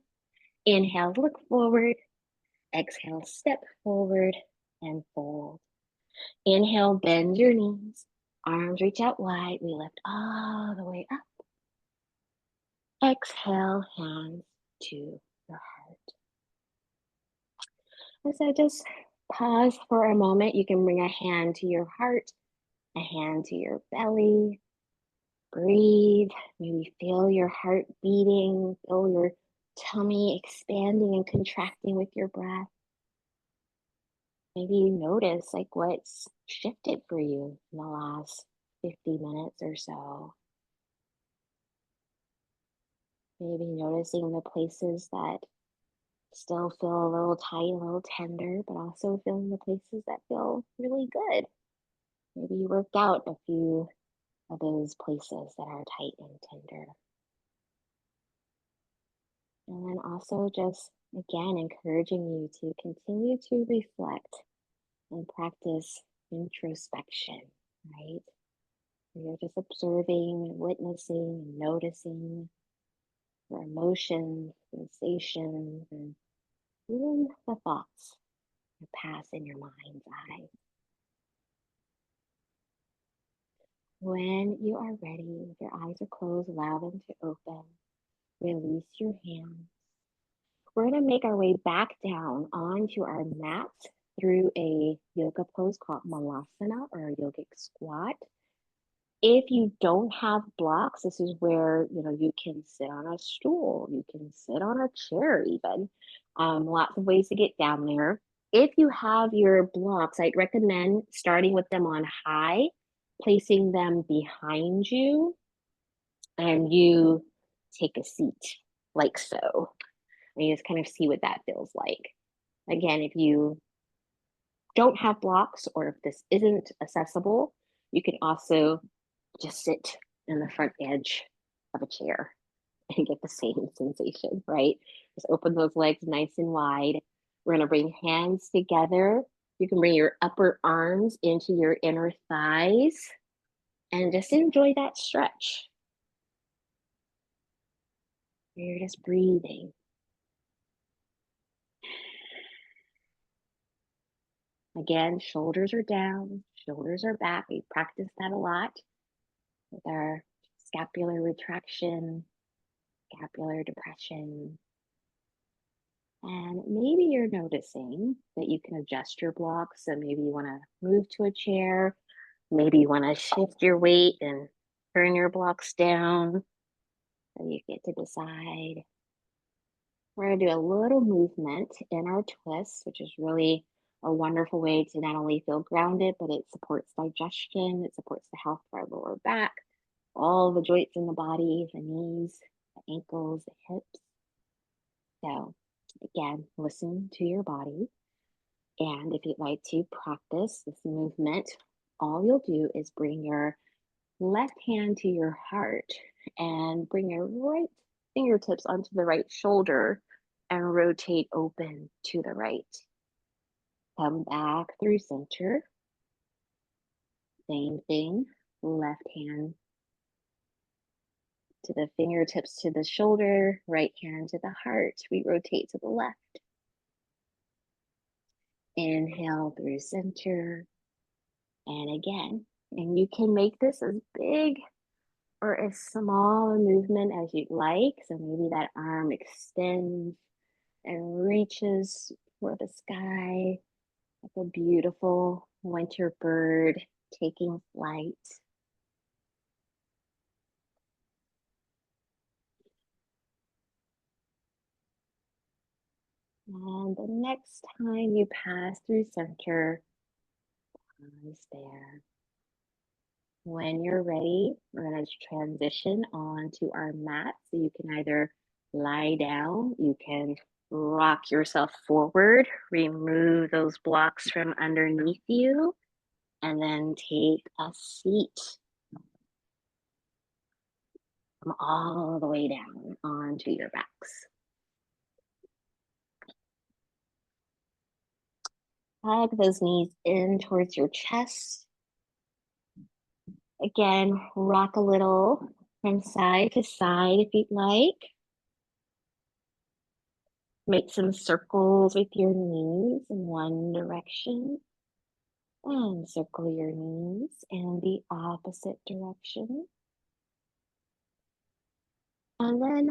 Inhale, look forward. Exhale, step forward and fold. Inhale, bend your knees. Arms reach out wide. We lift all the way up. Exhale, hands to your heart. And so just pause for a moment. You can bring a hand to your heart, a hand to your belly. Breathe. Maybe feel your heart beating, feel your tummy expanding and contracting with your breath. Maybe you notice like what's shifted for you in the last 50 minutes or so. Maybe noticing the places that still feel a little tight, a little tender, but also feeling the places that feel really good. Maybe you worked out a few of those places that are tight and tender. And then also just, again, encouraging you to continue to reflect and practice introspection, right? You're just observing, witnessing, and noticing your emotions, sensations, and even the thoughts that pass in your mind's eye. When you are ready, if your eyes are closed, allow them to open. Release your hands. We're going to make our way back down onto our mat through a yoga pose called malasana or a yogic squat. If you don't have blocks, this is where you can sit on a stool, you can sit on a chair even. Lots of ways to get down there. If you have your blocks, I'd recommend starting with them on high, placing them behind you, and you take a seat like so. And you just kind of see what that feels like. Again, if you don't have blocks or if this isn't accessible, you can also just sit in the front edge of a chair and get the same sensation, right? Just open those legs nice and wide. We're gonna bring hands together. You can bring your upper arms into your inner thighs and just enjoy that stretch. You're just breathing. Again, shoulders are down, shoulders are back. We practice that a lot with our scapular retraction, scapular depression. And maybe you're noticing that you can adjust your blocks. So maybe you want to move to a chair. Maybe you want to shift your weight and turn your blocks down. So you get to decide. We're going to do a little movement in our twist, which is really a wonderful way to not only feel grounded, but it supports digestion. It supports the health of our lower back, all the joints in the body, the knees, the ankles, the hips. So again, listen to your body. And if you'd like to practice this movement, all you'll do is bring your left hand to your heart and bring your right fingertips onto the right shoulder and rotate open to the right. Come back through center. Same thing, left hand to the fingertips to the shoulder, right hand to the heart. We rotate to the left. Inhale through center. And again, and you can make this as big or as small a movement as you'd like. So maybe that arm extends and reaches for the sky like a beautiful winter bird taking flight. And the next time you pass through center, pause there. When you're ready, we're going to transition onto our mat. So you can either lie down, you can rock yourself forward, remove those blocks from underneath you, and then take a seat. Come all the way down onto your backs. Hug those knees in towards your chest. Again, rock a little from side to side if you'd like. Make some circles with your knees in one direction and circle your knees in the opposite direction. And then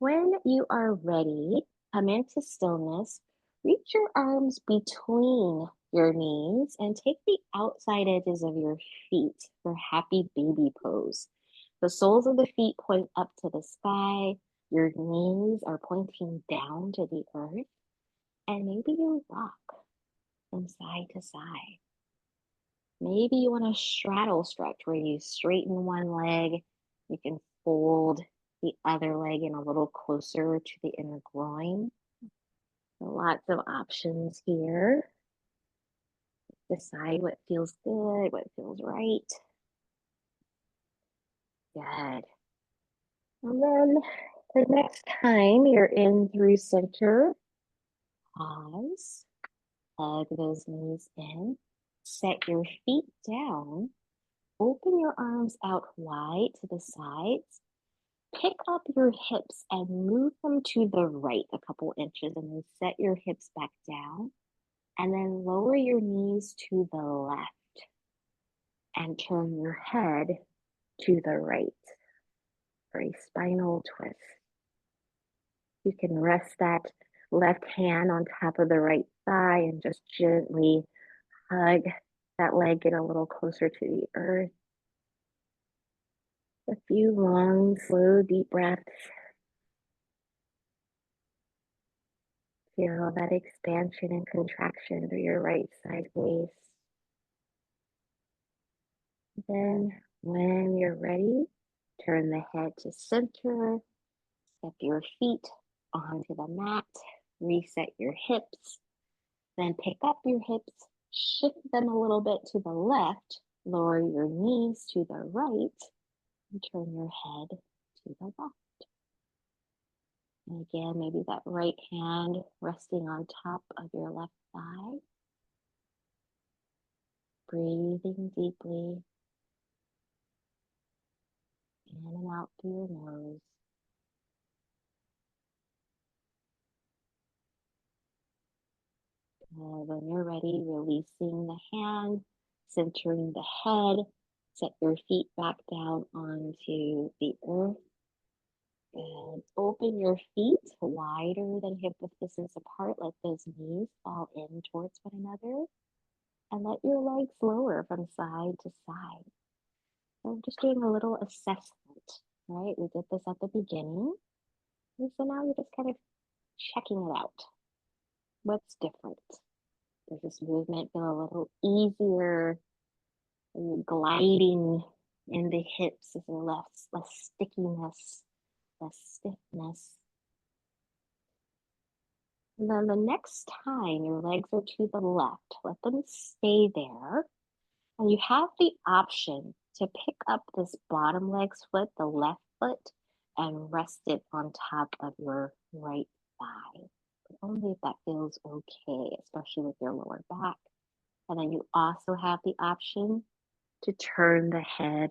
when you are ready, come into stillness, reach your arms between your knees and take the outside edges of your feet for happy baby pose. The soles of the feet point up to the sky. Your knees are pointing down to the earth. And maybe you rock from side to side. Maybe you want to straddle stretch where you straighten one leg. You can fold the other leg in a little closer to the inner groin. So lots of options here. Decide what feels good, what feels right. Good. And then the next time you're in through center, pause, hug those knees in, set your feet down, open your arms out wide to the sides, pick up your hips and move them to the right a couple inches, and then set your hips back down, and then lower your knees to the left and turn your head to the right for a spinal twist. You can rest that left hand on top of the right thigh and just gently hug that leg, get a little closer to the earth. A few long, slow, deep breaths. Feel that expansion and contraction through your right side waist. Then, when you're ready, turn the head to center Step your feet onto the mat, reset your hips, then pick up your hips, shift them a little bit to the left, lower your knees to the right, and turn your head to the left. And again, maybe that right hand resting on top of your left thigh. Breathing deeply in and out through your nose. When you're ready, releasing the hand, centering the head, set your feet back down onto the earth. And open your feet wider than hip width distance apart. Let those knees fall in towards one another. And let your legs lower from side to side. So just doing a little assessment, right? We did this at the beginning. And so now you're just kind of checking it out. What's different? Does this movement feel a little easier? Are you gliding in the hips? Is there less stickiness, less stiffness? And then the next time your legs are to the left, let them stay there. And you have the option to pick up this bottom leg's foot, the left foot, and rest it on top of your right thigh. But only if that feels okay, especially with your lower back. And then you also have the option to turn the head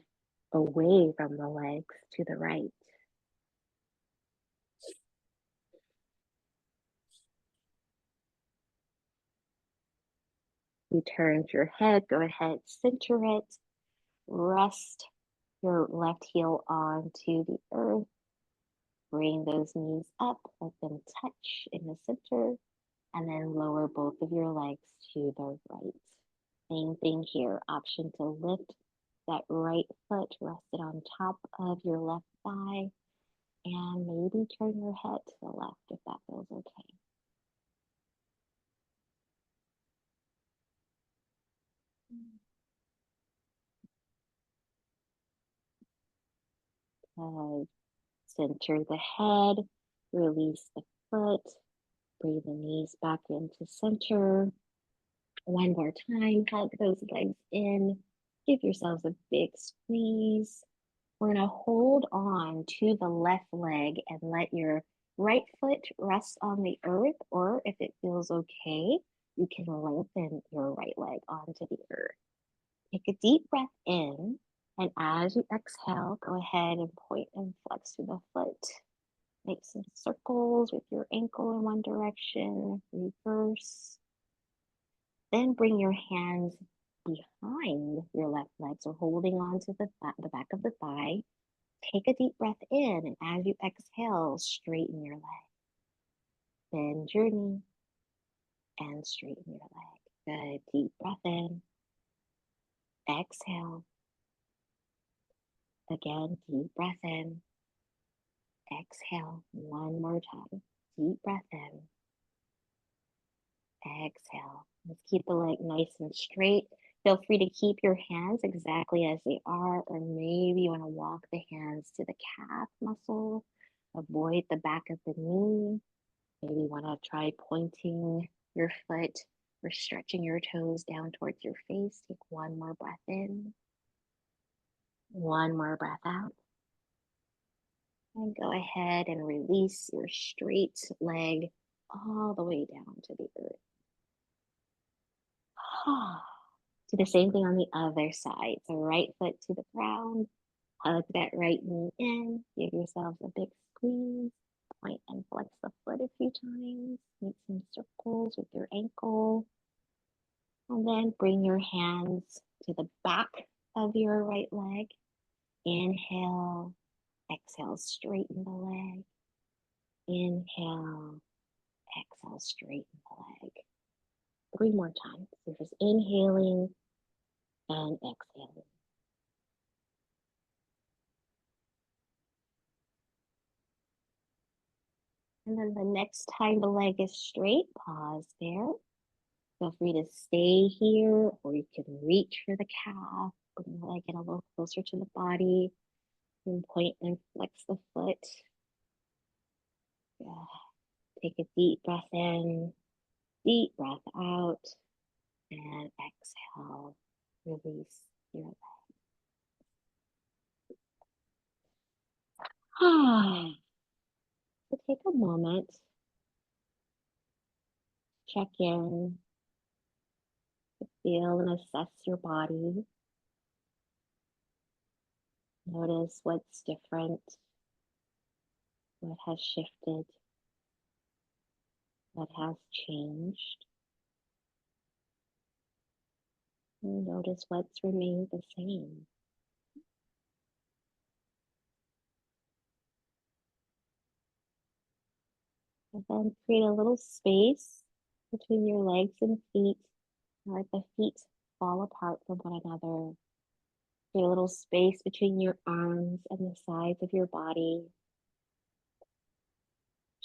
away from the legs to the right. You turned your head, go ahead, center it, rest your left heel onto the earth. Bring those knees up, let them touch in the center, and then lower both of your legs to the right. Same thing here, option to lift that right foot, rest it on top of your left thigh, and maybe turn your head to the left if that feels okay. Good. Center the head, release the foot, bring the knees back into center. One more time, hug those legs in. Give yourselves a big squeeze. We're going to hold on to the left leg and let your right foot rest on the earth, or if it feels okay, you can lengthen your right leg onto the earth. Take a deep breath in, and as you exhale, go ahead and point and flex through the foot. Make some circles with your ankle in one direction, reverse. Then bring your hands behind your left leg, so holding on to the back of the thigh. Take a deep breath in, and as you exhale, straighten your leg. Bend your knee and straighten your leg. Good. Deep breath in. Exhale. Again, deep breath in. Exhale. One more time. Deep breath in. Exhale. Let's keep the leg nice and straight. Feel free to keep your hands exactly as they are, or maybe you want to walk the hands to the calf muscle. Avoid the back of the knee. Maybe you want to try pointing your foot or stretching your toes down towards your face. Take one more breath in. One more breath out. And go ahead and release your straight leg all the way down to the earth. Do the same thing on the other side. So right foot to the ground, hug that right knee in, give yourselves a big squeeze, point and flex the foot a few times, make some circles with your ankle, and then bring your hands to the back of your right leg. Inhale, exhale, straighten the leg. Inhale, exhale, straighten the leg. 3 more times. So just inhaling and exhaling. And then the next time the leg is straight, pause there. Feel free to stay here, or you can reach for the calf, bring the leg in a little closer to the body, and point and flex the foot. Good. Take a deep breath in, deep breath out, and exhale. Release your legs. So take a moment, check in, feel and assess your body. Notice what's different, what has shifted, what has changed. And notice what's remained the same. And then create a little space between your legs and feet. Let the feet fall apart from one another. Create a little space between your arms and the sides of your body.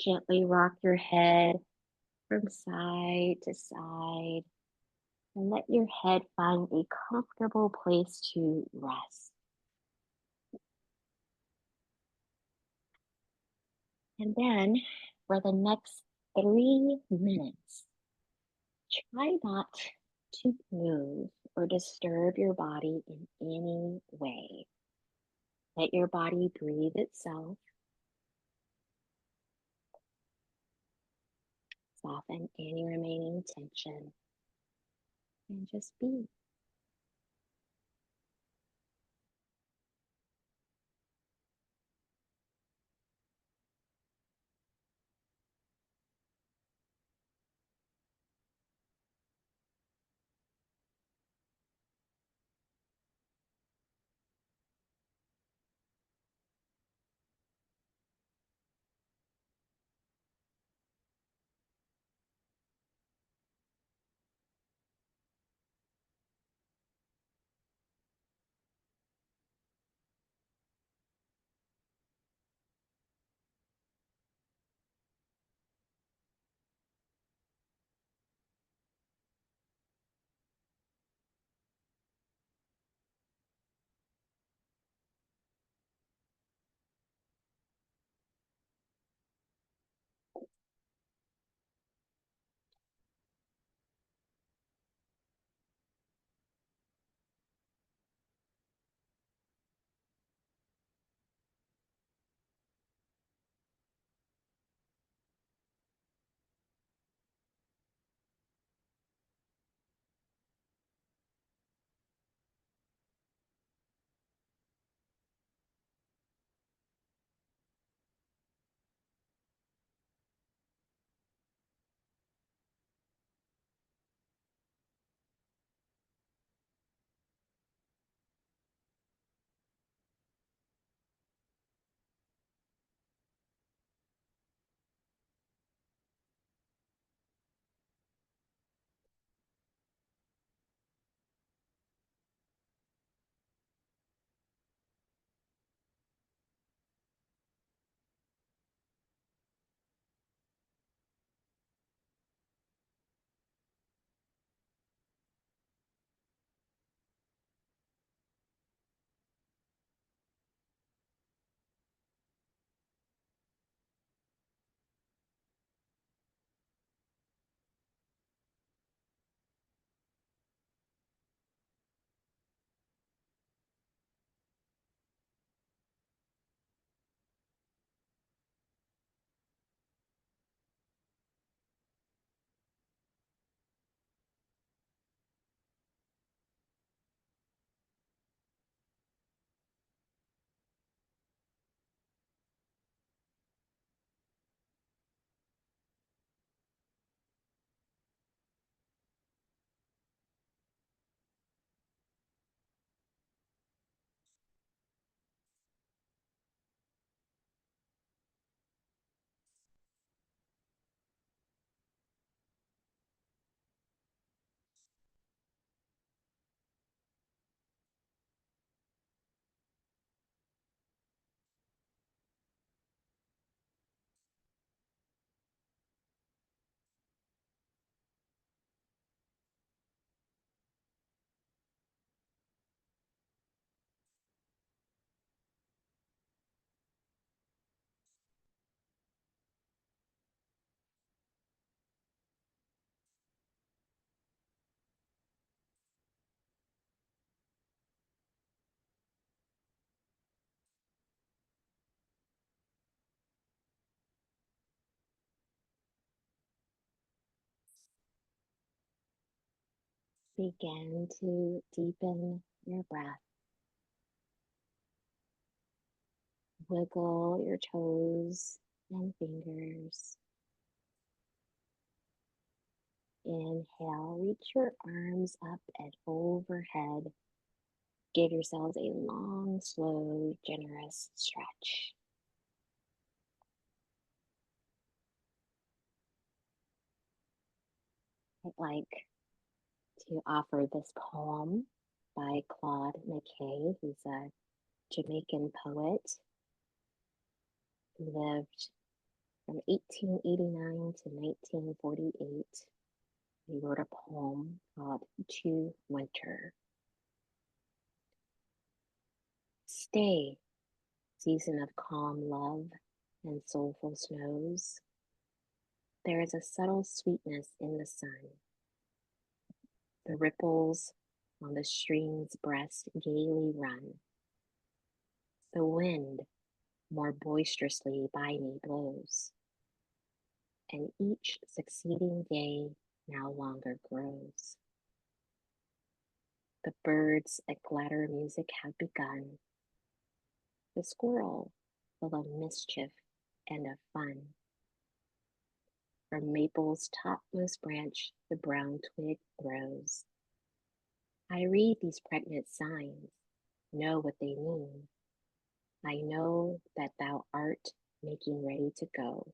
Gently rock your head from side to side and let your head find a comfortable place to rest. And then for the next 3 minutes, try not to move or disturb your body in any way. Let your body breathe itself. Soften any remaining tension and just be. Begin to deepen your breath. Wiggle your toes and fingers. Inhale, reach your arms up and overhead. Give yourselves a long, slow, generous stretch. I'd like to offer this poem by Claude McKay, who's a Jamaican poet who lived from 1889 to 1948. He wrote a poem called To Winter. Stay, season of calm love and soulful snows. There is a subtle sweetness in the sun. The ripples on the stream's breast gaily run. The wind more boisterously by me blows, and each succeeding day now longer grows. The birds at gladder music have begun, the squirrel full of mischief and of fun. From maple's topmost branch the brown twig grows. I read these pregnant signs, know what they mean. I know that thou art making ready to go.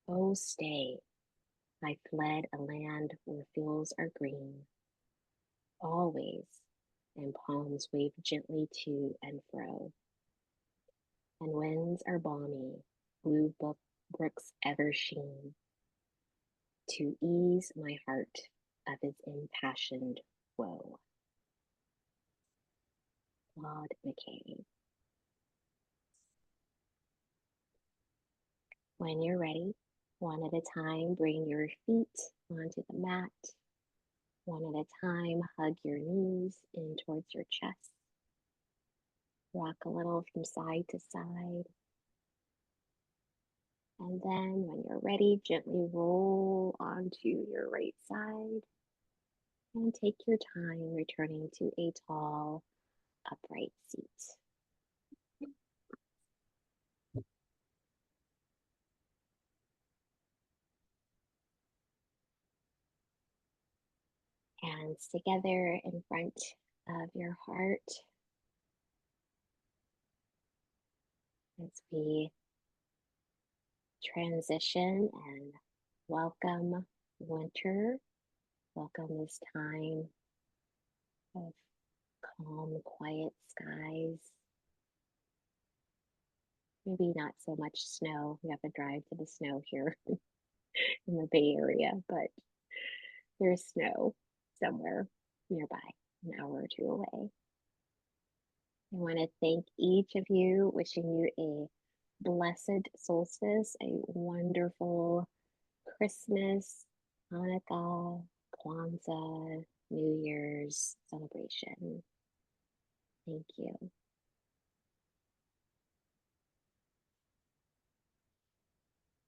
Oh, stay, I fled a land where fields are green, always, and palms wave gently to and fro, and winds are balmy, blue brooks ever sheen, to ease my heart of its impassioned woe. Claude McKay. When you're ready, one at a time, bring your feet onto the mat. One at a time, hug your knees in towards your chest. Rock a little from side to side. And then when you're ready, gently roll onto your right side and take your time returning to a tall, upright seat. Hands together in front of your heart as we transition and welcome winter. Welcome this time of calm, quiet skies. Maybe not so much snow. We have to drive to the snow here in the Bay Area, but there's snow somewhere nearby, an hour or two away. I want to thank each of you, wishing you a blessed solstice, a wonderful Christmas, Hanukkah, Kwanzaa, New Year's celebration. Thank you.